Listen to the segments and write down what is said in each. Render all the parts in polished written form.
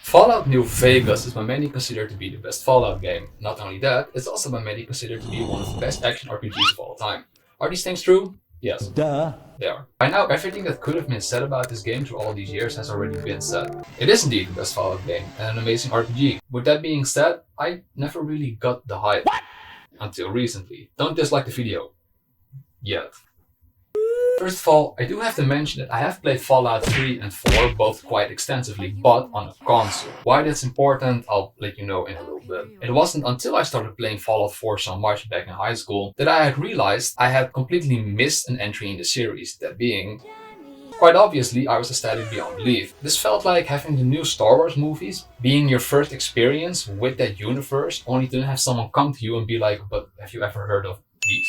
Fallout New Vegas is by many considered to be the best Fallout game. Not only that, it's also by many considered to be one of the best action RPGs of all time. Are these things true? Yes. Duh. They are. By now, everything that could have been said about this game through all these years has already been said. It is indeed the best Fallout game, and an amazing RPG. With that being said, I never really got the hype. Until recently. Don't dislike the video. Yet. First of all, I do have to mention that I have played Fallout 3 and 4 both quite extensively, but on a console. Why that's important, I'll let you know in a little bit. It wasn't until I started playing Fallout 4 so much back in high school that I had realized I had completely missed an entry in the series, that being... Quite obviously, I was ecstatic beyond belief. This felt like having the new Star Wars movies, being your first experience with that universe, only to have someone come to you and be like, but have you ever heard of these?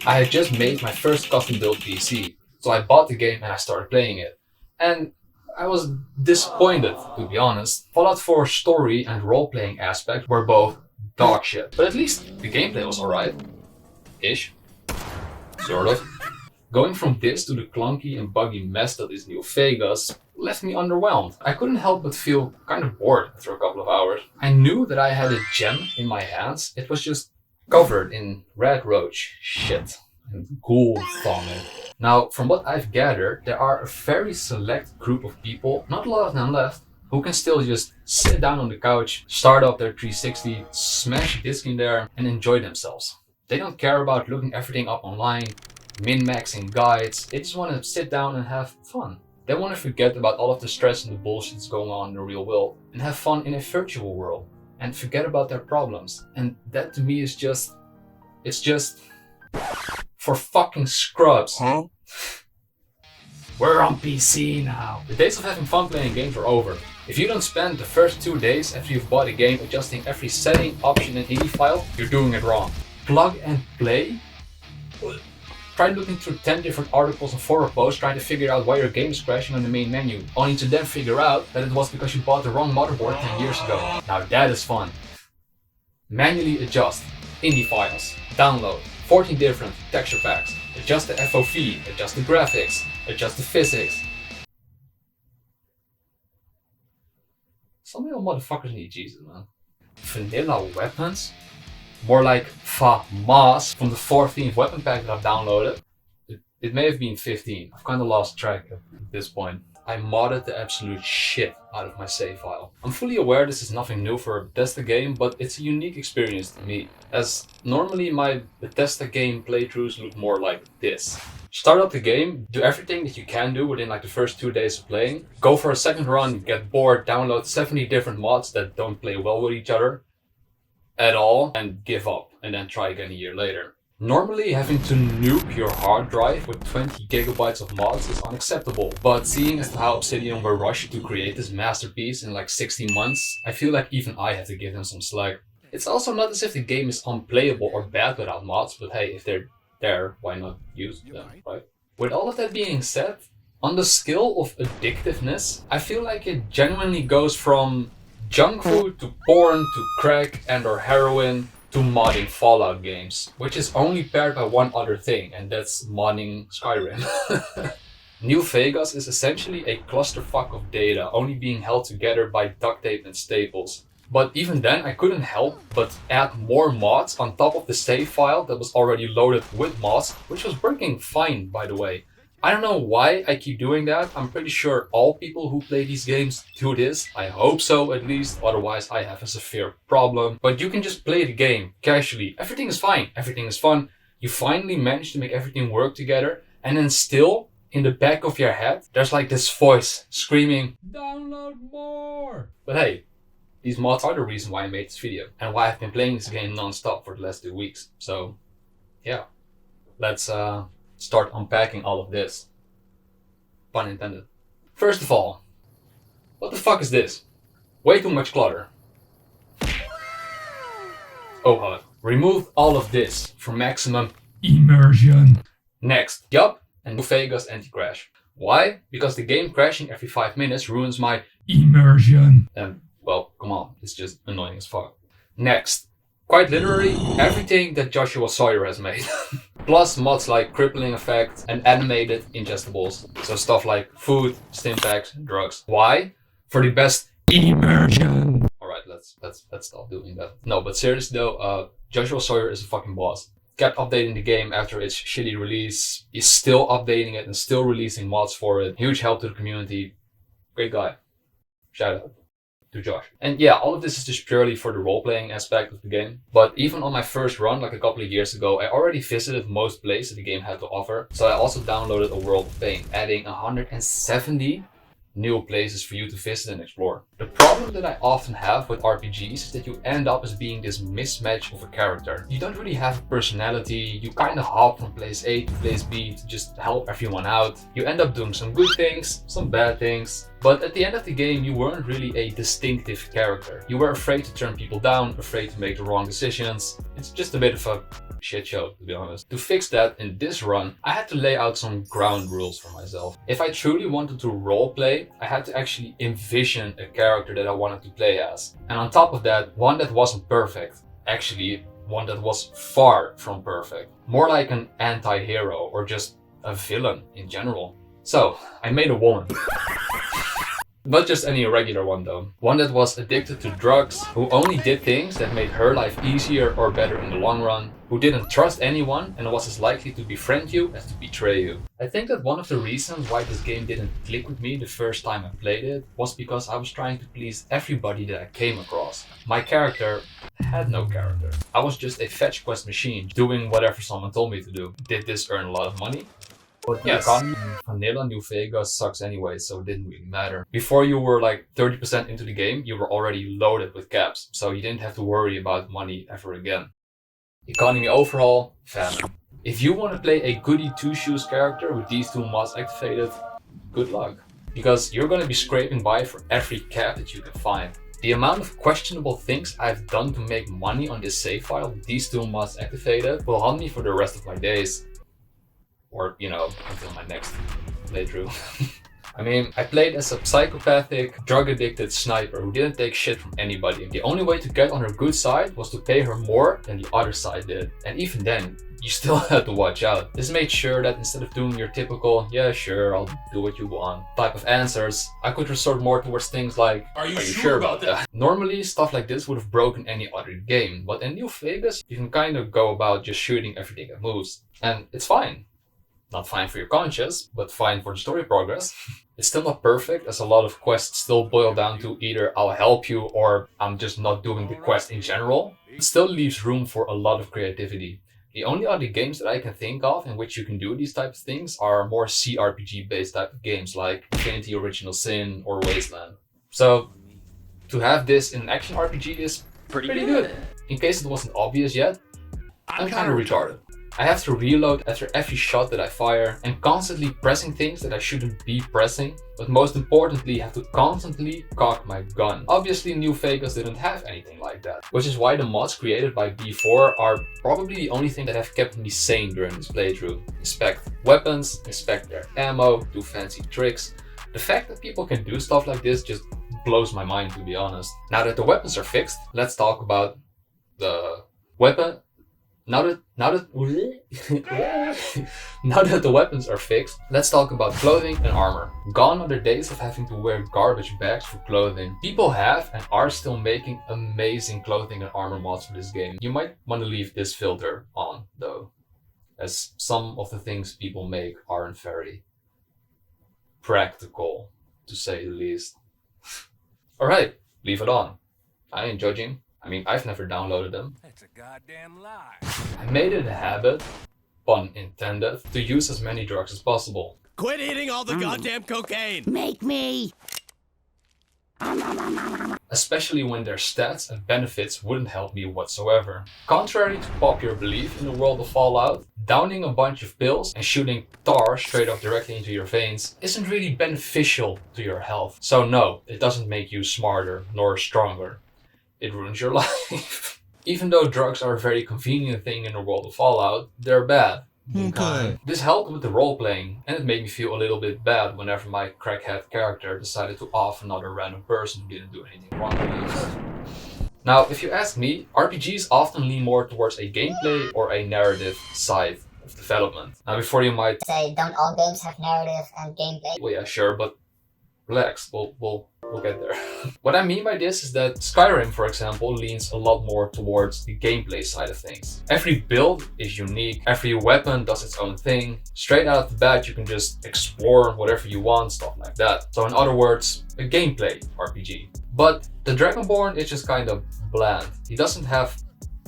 I had just made my first custom built PC, so I bought the game and I started playing it. And I was disappointed, to be honest. Fallout 4's story and role-playing aspects were both dog shit, but at least the gameplay was alright. Ish. Sort of. Going from this to the clunky and buggy mess that is New Vegas left me underwhelmed. I couldn't help but feel kind of bored after a couple of hours. I knew that I had a gem in my hands, it was just covered in red roach shit and ghoul vomit. Now, from what I've gathered, there are a very select group of people, not a lot of them left, who can still just sit down on the couch, start up their 360, smash a disc in there, and enjoy themselves. They don't care about looking everything up online, min-maxing guides, they just want to sit down and have fun. They want to forget about all of the stress and the bullshit that's going on in the real world, and have fun in a virtual world, and forget about their problems. And that to me is just... it's just... for fucking scrubs. Huh? We're on PC now. The days of having fun playing games are over. If you don't spend the first 2 days after you've bought a game adjusting every setting, option and INI file, you're doing it wrong. Plug and play? Try looking through 10 different articles and forum posts trying to figure out why your game is crashing on the main menu, only to then figure out that it was because you bought the wrong motherboard 10 years ago. Now that is fun. Manually adjust INI files, download 14 different texture packs, adjust the FOV, adjust the graphics, adjust the physics. Some of you motherfuckers need Jesus, man. Vanilla weapons? More like FAMAS from the 14th weapon pack that I've downloaded. It may have been 15. I've kind of lost track at this point. I modded the absolute shit out of my save file. I'm fully aware this is nothing new for a Bethesda game, but it's a unique experience to me, as normally my Bethesda game playthroughs look more like this. Start up the game, do everything that you can do within like the first 2 days of playing, go for a second run, get bored, download 70 different mods that don't play well with each other at all, and give up, and then try again a year later. Normally, having to nuke your hard drive with 20 gigabytes of mods is unacceptable, but seeing as to how Obsidian were rushed to create this masterpiece in like 60 months, I feel like even I have to give them some slack. It's also not as if the game is unplayable or bad without mods, but hey, if they're there, why not use them, right? With all of that being said, on the scale of addictiveness, I feel like it genuinely goes from junk food to porn to crack and or heroin to modding Fallout games, which is only paired by one other thing, and that's modding Skyrim. New Vegas is essentially a clusterfuck of data, only being held together by duct tape and staples. But even then, I couldn't help but add more mods on top of the save file that was already loaded with mods, which was working fine, by the way. I don't know why I keep doing that. I'm pretty sure all people who play these games do this. I hope so, at least. Otherwise, I have a severe problem. But you can just play the game casually. Everything is fine. Everything is fun. You finally manage to make everything work together. And then still, in the back of your head, there's like this voice screaming, "Download more!" But hey, these mods are the reason why I made this video. And why I've been playing this game non-stop for the last 2 weeks. So, yeah. Let's start unpacking all of this. Pun intended. First of all, what the fuck is this? Way too much clutter. Oh HUD. Remove all of this for maximum immersion. Next, yup, and New Vegas anti-crash. Why? Because the game crashing every 5 minutes ruins my immersion. And well, come on, it's just annoying as fuck. Next, quite literally everything that Joshua Sawyer has made. Plus mods like crippling effect and animated ingestibles. So stuff like food, stim packs, and drugs. Why? For the best Immersion. Alright, let's stop doing that. No, but seriously though, Joshua Sawyer is a fucking boss. Kept updating the game after its shitty release. Is still updating it and still releasing mods for it. Huge help to the community. Great guy. Shout out to Josh. And yeah, all of this is just purely for the role-playing aspect of the game. But even on my first run, like a couple of years ago, I already visited most places the game had to offer. So I also downloaded A World of Pain, adding 170 new places for you to visit and explore. The problem that I often have with RPGs is that you end up as being this mismatch of a character. You don't really have a personality, you kind of hop from place A to place B to just help everyone out. You end up doing some good things, some bad things, but at the end of the game you weren't really a distinctive character. You were afraid to turn people down, afraid to make the wrong decisions. It's just a bit of a shit show, to be honest. To fix that in this run, I had to lay out some ground rules for myself. If I truly wanted to roleplay, I had to actually envision a character that I wanted to play as. And on top of that, one that wasn't perfect. Actually, one that was far from perfect. More like an anti-hero or just a villain in general. So, I made a woman. Not just any regular one though. One that was addicted to drugs, who only did things that made her life easier or better in the long run, who didn't trust anyone and was as likely to befriend you as to betray you. I think that one of the reasons why this game didn't click with me the first time I played it was because I was trying to please everybody that I came across. My character had no character. I was just a fetch quest machine, doing whatever someone told me to do. Did this earn a lot of money? But yes, vanilla New Vegas sucks anyway, so it didn't really matter. Before you were like 30% into the game, you were already loaded with caps, so you didn't have to worry about money ever again. Economy overhaul, famine. If you want to play a goody two-shoes character with these two mods activated, good luck. Because you're going to be scraping by for every cap that you can find. The amount of questionable things I've done to make money on this save file with these two mods activated will haunt me for the rest of my days. Or, you know, until my next playthrough. I mean, I played as a psychopathic, drug-addicted sniper who didn't take shit from anybody. The only way to get on her good side was to pay her more than the other side did. And even then, you still had to watch out. This made sure that instead of doing your typical, yeah sure, I'll do what you want type of answers, I could resort more towards things like, are you sure about that? Normally, stuff like this would have broken any other game, but in New Vegas, you can kind of go about just shooting everything that moves. And it's fine. Not fine for your conscience, but fine for the story progress. It's still not perfect, as a lot of quests still boil down to either I'll help you or I'm just not doing the quest in general. It still leaves room for a lot of creativity. The only other games that I can think of in which you can do these types of things are more CRPG based type of games like Infinity Original Sin or Wasteland. So to have this in an action RPG is pretty good. In case it wasn't obvious yet, I'm kind of retarded. I have to reload after every shot that I fire and constantly pressing things that I shouldn't be pressing, but most importantly have to constantly cock my gun. Obviously New Vegas didn't have anything like that, which is why the mods created by B4 are probably the only thing that have kept me sane during this playthrough. Inspect weapons, inspect their ammo, do fancy tricks. The fact that people can do stuff like this just blows my mind, to be honest. Now that the weapons are fixed, let's talk about the weapon. Now that the weapons are fixed, let's talk about clothing and armor. Gone are the days of having to wear garbage bags for clothing. People have and are still making amazing clothing and armor mods for this game. You might want to leave this filter on though, as some of the things people make aren't very practical, to say the least. Alright, leave it on. I ain't judging. I mean, I've never downloaded them. That's a goddamn lie. I made it a habit, pun intended, to use as many drugs as possible. Quit eating all the goddamn cocaine! Make me! Especially when their stats and benefits wouldn't help me whatsoever. Contrary to popular belief in the world of Fallout, downing a bunch of pills and shooting tar straight up directly into your veins isn't really beneficial to your health. So no, it doesn't make you smarter nor stronger. It ruins your life. Even though drugs are a very convenient thing in the world of Fallout, they're bad. Okay. This helped with the role-playing, and it made me feel a little bit bad whenever my crackhead character decided to off another random person who didn't do anything wrong with it. Now, if you ask me, RPGs often lean more towards a gameplay or a narrative side of development. Now, before you might say, don't all games have narrative and gameplay? well, yeah, sure, but relax, we'll get there. What I mean by this is that Skyrim, for example, leans a lot more towards the gameplay side of things. Every build is unique, every weapon does its own thing. Straight out of the bat, you can just explore whatever you want, stuff like that. So in other words, a gameplay RPG. But the Dragonborn is just kind of bland. He doesn't have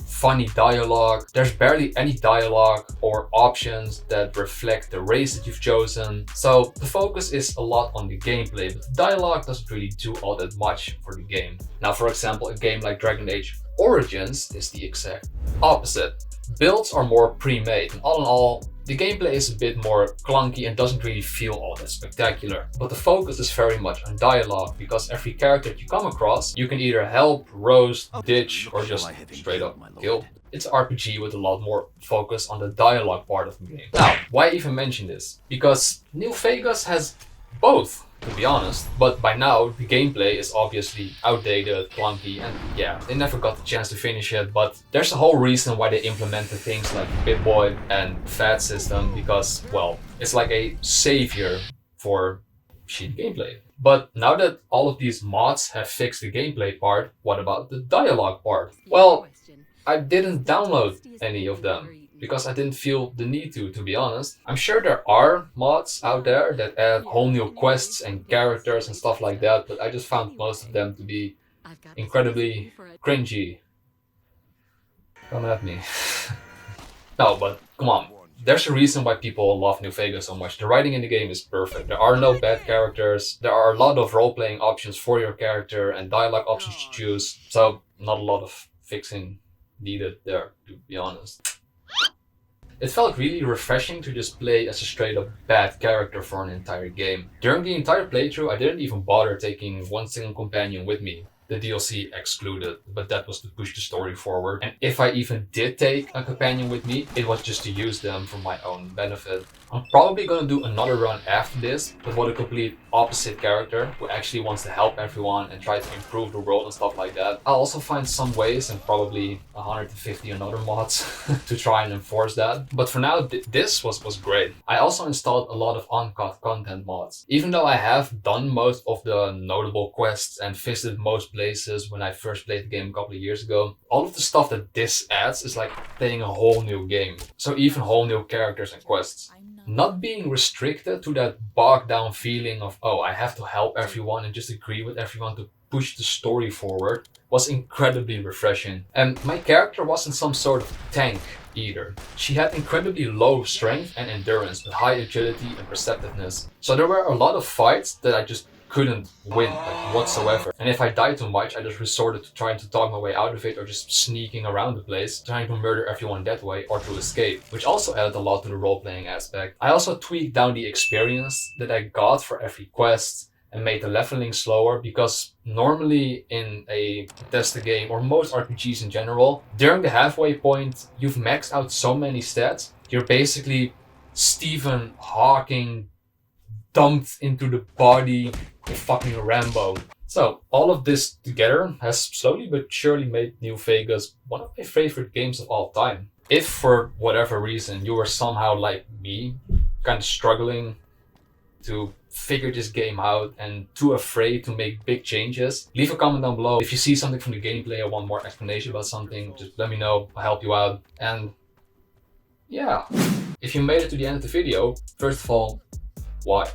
funny dialogue. There's barely any dialogue or options that reflect the race that you've chosen. So the focus is a lot on the gameplay, but the dialogue doesn't really do all that much for the game. Now, for example, a game like Dragon Age Origins is the exact opposite. Builds are more pre-made, and all in all, the gameplay is a bit more clunky and doesn't really feel all that spectacular. But the focus is very much on dialogue, because every character that you come across, you can either help, roast, ditch, or just straight up kill. It's an RPG with a lot more focus on the dialogue part of the game. Now, why even mention this? Because New Vegas has both, to be honest, but by now the gameplay is obviously outdated, clunky, and yeah, they never got the chance to finish it. But there's a whole reason why they implemented things like BitBoy and FAT system, because, well, it's like a savior for shitty gameplay. But now that all of these mods have fixed the gameplay part, what about the dialogue part? Well, I didn't download any of them because I didn't feel the need to be honest. I'm sure there are mods out there that add whole new quests and characters and stuff like that, but I just found most of them to be incredibly cringy. Come at me. No, but come on. There's a reason why people love New Vegas so much. The writing in the game is perfect. There are no bad characters. There are a lot of role-playing options for your character and dialogue options to choose. So not a lot of fixing needed there, to be honest. It felt really refreshing to just play as a straight up bad character for an entire game. During the entire playthrough, I didn't even bother taking one single companion with me. The DLC excluded, but that was to push the story forward. And if I even did take a companion with me, it was just to use them for my own benefit. I'm probably gonna do another run after this, but with a complete opposite character who actually wants to help everyone and try to improve the world and stuff like that. I'll also find some ways and probably 150 another mods to try and enforce that. But for now, this was great. I also installed a lot of uncut content mods. Even though I have done most of the notable quests and visited most places when I first played the game a couple of years ago, all of the stuff that this adds is like playing a whole new game. So even whole new characters and quests. Not being restricted to that bogged down feeling of, oh, I have to help everyone and just agree with everyone to push the story forward was incredibly refreshing. And my character wasn't some sort of tank either. She had incredibly low strength and endurance, but high agility and perceptiveness. So there were a lot of fights that I just couldn't win, like, whatsoever. And if I died too much, I just resorted to trying to talk my way out of it, or just sneaking around the place, trying to murder everyone that way or to escape, which also added a lot to the role-playing aspect. I also tweaked down the experience that I got for every quest and made the leveling slower, because normally in a Bethesda game, or most RPGs in general, during the halfway point, you've maxed out so many stats, you're basically Stephen Hawking dumped into the body of fucking Rambo. So all of this together has slowly but surely made New Vegas one of my favorite games of all time. If for whatever reason you were somehow like me, kind of struggling to figure this game out and too afraid to make big changes, leave a comment down below. If you see something from the gameplay or want more explanation about something, just let me know, I'll help you out. And yeah, if you made it to the end of the video, first of all, why?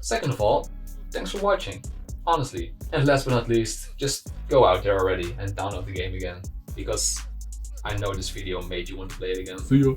Second of all, thanks for watching, honestly. And last but not least, just go out there already and download the game again, because I know this video made you want to play it again. See ya.